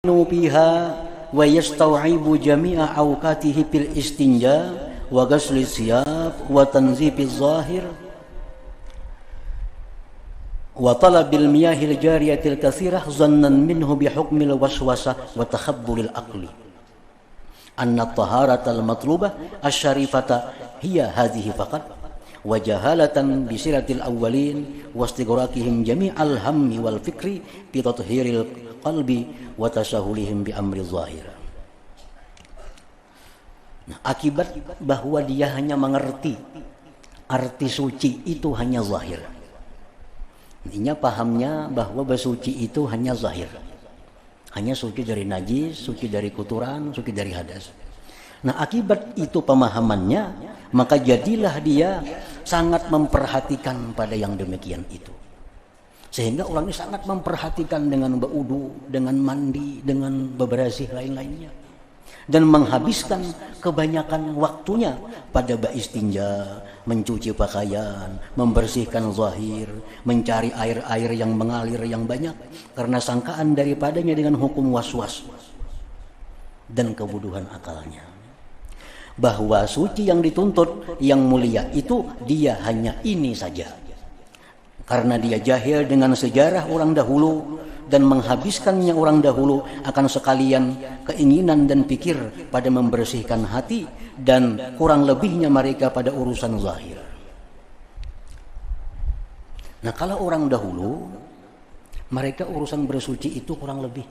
fiha wa yastau'ibu jami'a awqatihi fil istinja wa ghasli siyab wa tanzifiz zahir wa talabil miyahil jariyatil katsirah zannan minhu bihukmil waswasah wa takhabbulil aqli anna taharatal matlubah asyarifata hiya hadhihi faqat wa jahalatan bi siratil awwalin wa istighraqihim jami'al hammi wal fikri fi tathhiril qalbi wa tasahulihim bi amri zahir. Nah, akibat bahwa dia hanya mengerti arti suci itu hanya zahir. Intinya pahamnya bahwa bersuci itu hanya zahir. Hanya suci dari najis, suci dari kotoran, suci dari hadas. Nah, akibat itu pemahamannya, maka jadilah dia sangat memperhatikan pada yang demikian itu. Sehingga orang ini sangat memperhatikan dengan berwudu, dengan mandi, dengan bebersih lain-lainnya. Dan menghabiskan kebanyakan waktunya pada istinja, mencuci pakaian, membersihkan zahir, mencari air-air yang mengalir yang banyak. Karena sangkaan daripadanya dengan hukum waswas dan kebuduhan akalnya. Bahwa suci yang dituntut, yang mulia itu dia hanya ini saja. Karena dia jahil dengan sejarah orang dahulu dan menghabiskannya orang dahulu akan sekalian keinginan dan pikir pada membersihkan hati dan kurang lebihnya mereka pada urusan zahir. Nah, kalau orang dahulu mereka urusan bersuci itu kurang lebih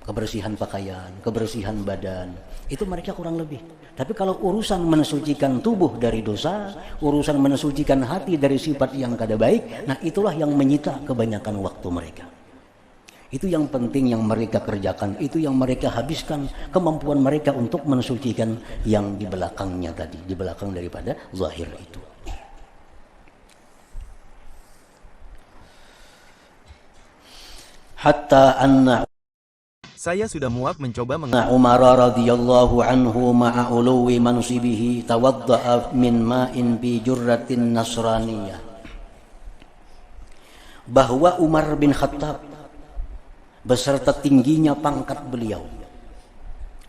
kebersihan pakaian, kebersihan badan, itu mereka kurang lebih. Tapi kalau urusan mensucikan tubuh dari dosa, urusan mensucikan hati dari sifat yang kada baik, nah itulah yang menyita kebanyakan waktu mereka. Itu yang penting yang mereka kerjakan, itu yang mereka habiskan kemampuan mereka untuk mensucikan yang di belakangnya tadi, di belakang daripada zahir itu. Hatta anna Saya sudah muak mencoba Umar radhiyallahu anhu ma'a uluwi mansibihi tawadda'a min ma'in bi jurratin nasraniyah. Bahwa Umar bin Khattab beserta tingginya pangkat beliau,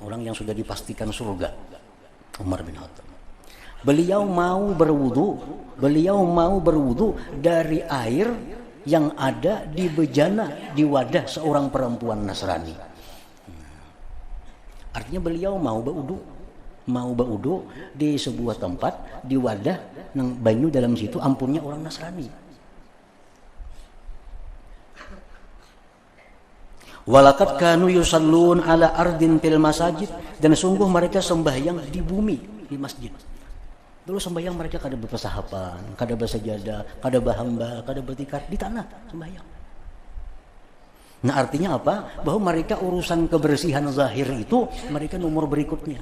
orang yang sudah dipastikan surga, Umar bin Khattab, beliau mau berwudu dari air yang ada di bejana, di wadah seorang perempuan Nasrani. Artinya beliau mau berwudu di sebuah tempat, di wadah nang banyu dalam situ ampunnya orang Nasrani. Walakat kanu yusallun ala ardin fil masajid, dan sungguh mereka sembahyang di bumi, di masjid. Dulu sembahyang mereka kada berpesahapan, kada bersajadah, kada bahamba, kada bertikar, di tanah sembahyang. Nah, artinya apa? Bahwa mereka urusan kebersihan zahir itu mereka nomor berikutnya.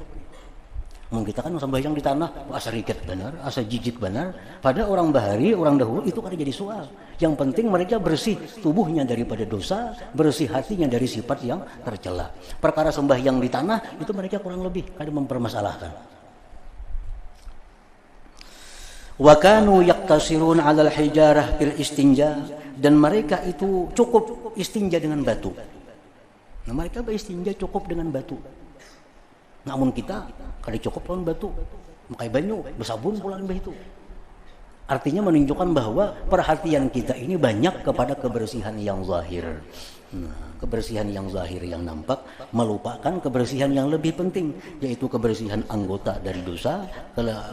Mungkin kita kan sembahyang di tanah, asa riket benar, asa jijik benar. Pada orang bahari, orang dahulu itu kada jadi soal. Yang penting mereka bersih tubuhnya daripada dosa, bersih hatinya dari sifat yang tercela. Perkara sembahyang di tanah itu mereka kurang lebih kada mempermasalahkan. Wa kanu yaqtasirun 'alal hijarah fil istinja, dan mereka itu cukup istinja dengan batu. Nah, mereka beristinja cukup dengan batu. Namun kita kada cukup dengan batu, makai banyu, bersabun pulang begitu. Artinya menunjukkan bahwa perhatian kita ini banyak kepada kebersihan yang zahir. Nah, kebersihan yang zahir yang nampak melupakan kebersihan yang lebih penting, yaitu kebersihan anggota dari dosa,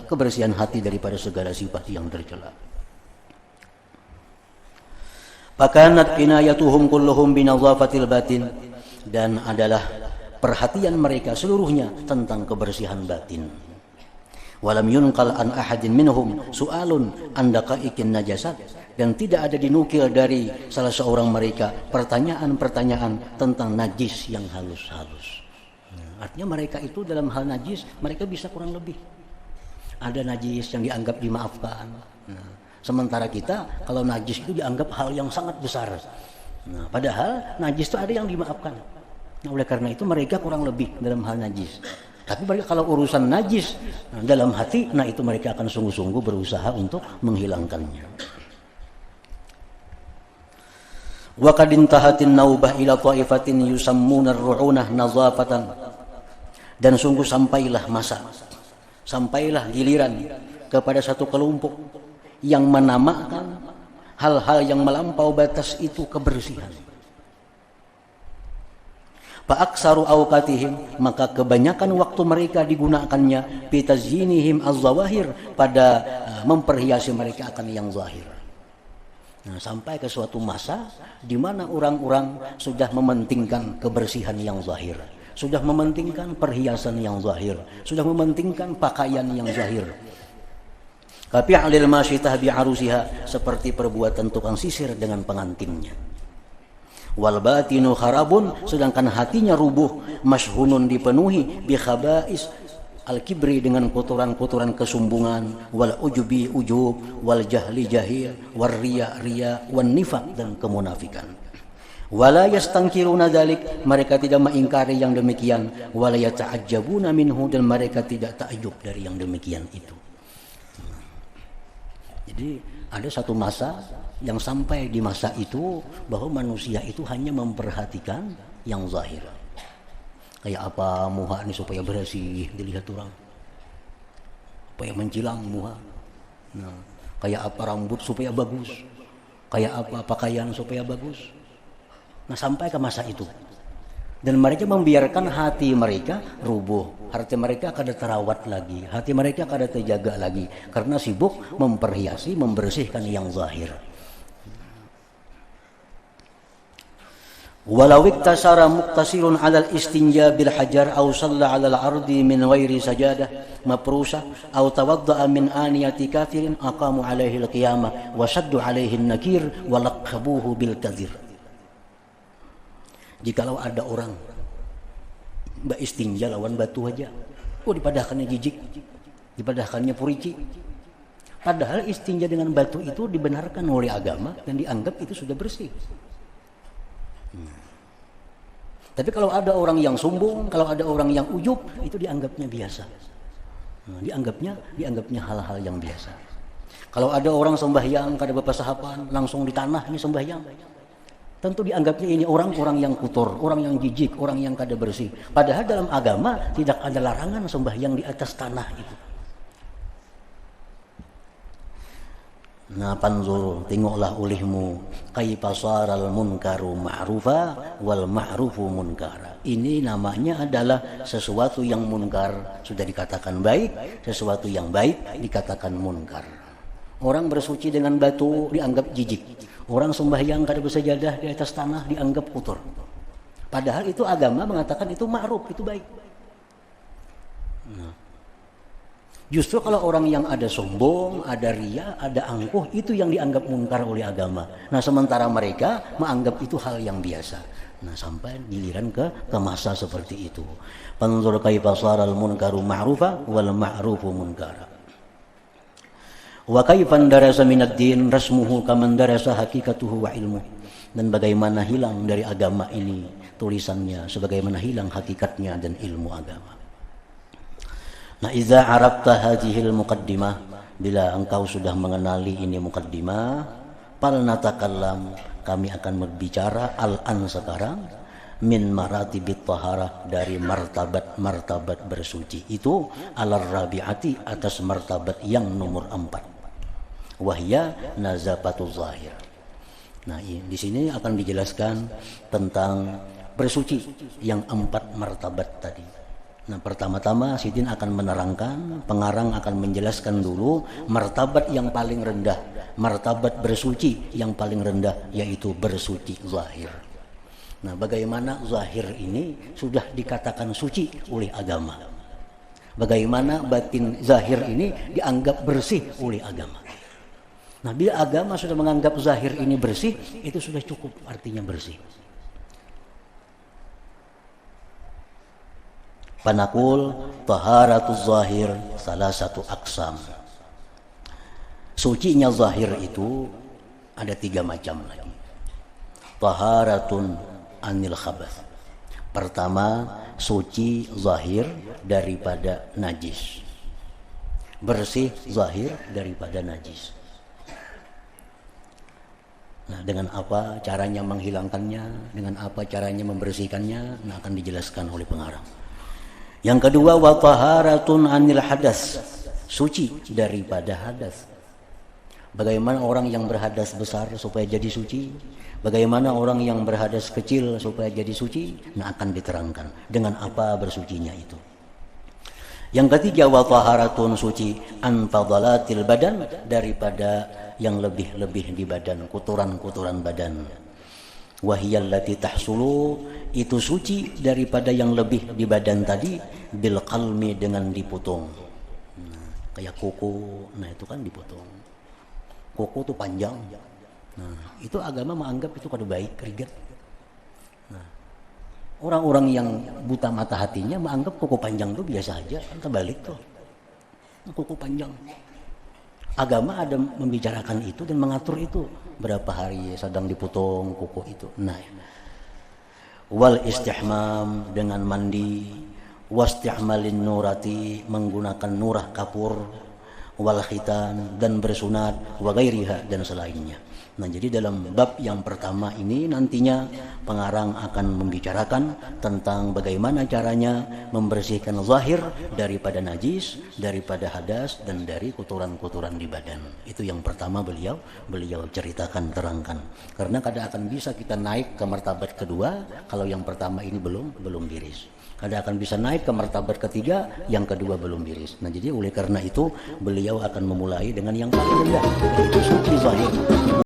kebersihan hati daripada segala sifat yang tercela. Fakanat inayatuhum kulluhum binadhafatil batin, dan adalah perhatian mereka seluruhnya tentang kebersihan batin. Walam yunqal an ahadin minhum su'alun an daqaiqin najasat, dan tidak ada dinukil dari salah seorang mereka pertanyaan-pertanyaan tentang najis yang halus-halus. Artinya mereka itu dalam hal najis mereka bisa kurang lebih. Ada najis yang dianggap dimaafkan. Sementara kita kalau najis itu dianggap hal yang sangat besar. Padahal najis itu ada yang dimaafkan. Oleh karena itu mereka kurang lebih dalam hal najis. Tapi kalau urusan najis dalam hati, nah itu mereka akan sungguh-sungguh berusaha untuk menghilangkannya. Wa qad intahatin naubah ila ta'ifatin yusammuna ar-ru'unah nazafatan. Dan sungguh sampailah masa, sampailah giliran kepada satu kelompok yang menamakan hal-hal yang melampau batas itu kebersihan. Fa'aksaru awqatihim, maka kebanyakan waktu mereka digunakannya bitazyinihim az-zawahir, pada memperhiasi mereka akan yang zahir. Nah, sampai ke suatu masa di mana orang-orang sudah mementingkan kebersihan yang zahir, sudah mementingkan perhiasan yang zahir, sudah mementingkan pakaian yang zahir. Tapi alil masyitah bi'arusiha, seperti perbuatan tukang sisir dengan pengantinnya. Wal batinu kharabun, sedangkan hatinya rubuh, masyhunun dipenuhi bi khaba'is al-kibri, dengan kotoran-kotoran kesombongan, wal ujubi ujub, wal jahli jahil, wal riya riya, wan nifaq, dan kemunafikan. Wala yastankiruna dzalik, mereka tidak mengingkari yang demikian, wala yata'ajjabuna minhu, dan mereka tidak takjub dari yang demikian itu. Jadi ada satu masa yang sampai di masa itu bahwa manusia itu hanya memperhatikan yang zahir. Kayak apa muka ini supaya bersih dilihat orang, supaya mencilang muka. Nah, kayak apa rambut supaya bagus, kayak apa pakaian supaya bagus. Nah, sampai ke masa itu, dan mereka membiarkan hati mereka rubuh, hati mereka kada terawat lagi, hati mereka kada terjaga lagi, karena sibuk memperhiasi, membersihkan yang zahir. Walau iktasara muqtasirun 'alal istinja bil hajar aw shalla 'alal ardi min ghairi sajadah mafrusa aw tawadda'a min aniyati kafirin aqamu 'alaihi al-qiyamah wa shaddu 'alaihi an-nakir wa laqabuhu bil kadhir. Jikalau ada orang istinja lawan batu aja, dipadahkannya jijik, dipadahkannya purici. Padahal istinja dengan batu itu dibenarkan oleh agama dan dianggap itu sudah bersih. Tapi kalau ada orang yang sombong, kalau ada orang yang ujub, itu dianggapnya biasa. Dianggapnya hal-hal yang biasa. Kalau ada orang sembahyang kada bepasahapan, langsung di tanah ini sembahyang, tentu dianggapnya ini orang-orang yang kotor, orang yang jijik, orang yang kada bersih. Padahal dalam agama tidak ada larangan sembahyang di atas tanah itu. Nah, panzur, tengoklah olehmu, kaifa saral munkaru ma'rufa wal ma'rufu munkara. Ini namanya adalah sesuatu yang munkar sudah dikatakan baik, sesuatu yang baik dikatakan munkar. Orang bersuci dengan batu dianggap jijik, orang sembahyang kada bersajadah di atas tanah dianggap kotor. Padahal itu agama mengatakan itu ma'ruf, itu baik. Nah, justru kalau orang yang ada sombong, ada riya, ada angkuh, itu yang dianggap munkar oleh agama. Nah, sementara mereka menganggap itu hal yang biasa. Nah, sampai giliran ke masa seperti itu. Panzur kaifa saral munkaru ma'rufa wal ma'rufu munkara. Wa kaifan darasa minad din rasmuhu kaman darasa hakikatuhu wa ilmu. Dan bagaimana hilang dari agama ini tulisannya, sebagaimana hilang hakikatnya dan ilmu agama. Nah, idza arafta hadhil muqaddimah, bila engkau sudah mengenali ini muqaddimah, fal natakallam, kami akan berbicara al-an sekarang, min maratibit taharah, dari martabat bersuci. Itu alar rabi'ati, atas martabat yang nomor 4. Wahya nazafatuz zahir. Nah, di sini akan dijelaskan tentang bersuci yang 4 martabat tadi. Nah, pertama-tama Sidin akan menerangkan, pengarang akan menjelaskan dulu martabat yang paling rendah, martabat bersuci yang paling rendah, yaitu bersuci zahir. Nah, bagaimana zahir ini sudah dikatakan suci oleh agama, bagaimana batin zahir ini dianggap bersih oleh agama. Nah, bila agama sudah menganggap zahir ini bersih, itu sudah cukup, artinya bersih. Panakul taharatuz zahir salah satu aksam. Sucinya zahir itu ada 3 macam lagi. Taharatun anil khabath. Pertama, suci zahir daripada najis. Bersih zahir daripada najis. Nah, dengan apa caranya menghilangkannya, dengan apa caranya membersihkannya, nah akan dijelaskan oleh pengarang. Yang kedua, wa taharatun anil hadas, suci daripada hadas. Bagaimana orang yang berhadas besar supaya jadi suci? Bagaimana orang yang berhadas kecil supaya jadi suci? Nah, akan diterangkan dengan apa bersucinya itu. Yang ketiga, wa taharatun, suci an fadalatil badan, daripada yang lebih-lebih di badan, kotoran-kotoran badan. Wahiyallati tahsulu, itu suci daripada yang lebih di badan tadi, bil qalmi, dengan dipotong. Nah, kayak kuku, nah itu kan dipotong. Kuku tuh panjang. Nah, itu agama menganggap itu kada baik, rigat. Nah, orang-orang yang buta mata hatinya menganggap kuku panjang itu biasa aja, kan kebalik tuh. Kuku panjang. Agama ada membicarakan itu dan mengatur itu, berapa hari sedang dipotong kuku itu. Nah, wal istihmam, dengan mandi, wastihmalin nurati, menggunakan nurah kapur, wal khitan, dan bersunat, wa ghairiha, dan selainnya. Nah, jadi dalam bab yang pertama ini nantinya pengarang akan membicarakan tentang bagaimana caranya membersihkan zahir daripada najis, daripada hadas, dan dari kotoran-kotoran di badan. Itu yang pertama beliau ceritakan, terangkan. Karena kada akan bisa kita naik ke martabat kedua kalau yang pertama ini belum biris. Kada akan bisa naik ke martabat ketiga, yang kedua belum biris. Nah, jadi oleh karena itu beliau akan memulai dengan yang paling rendah, yaitu suci zahir.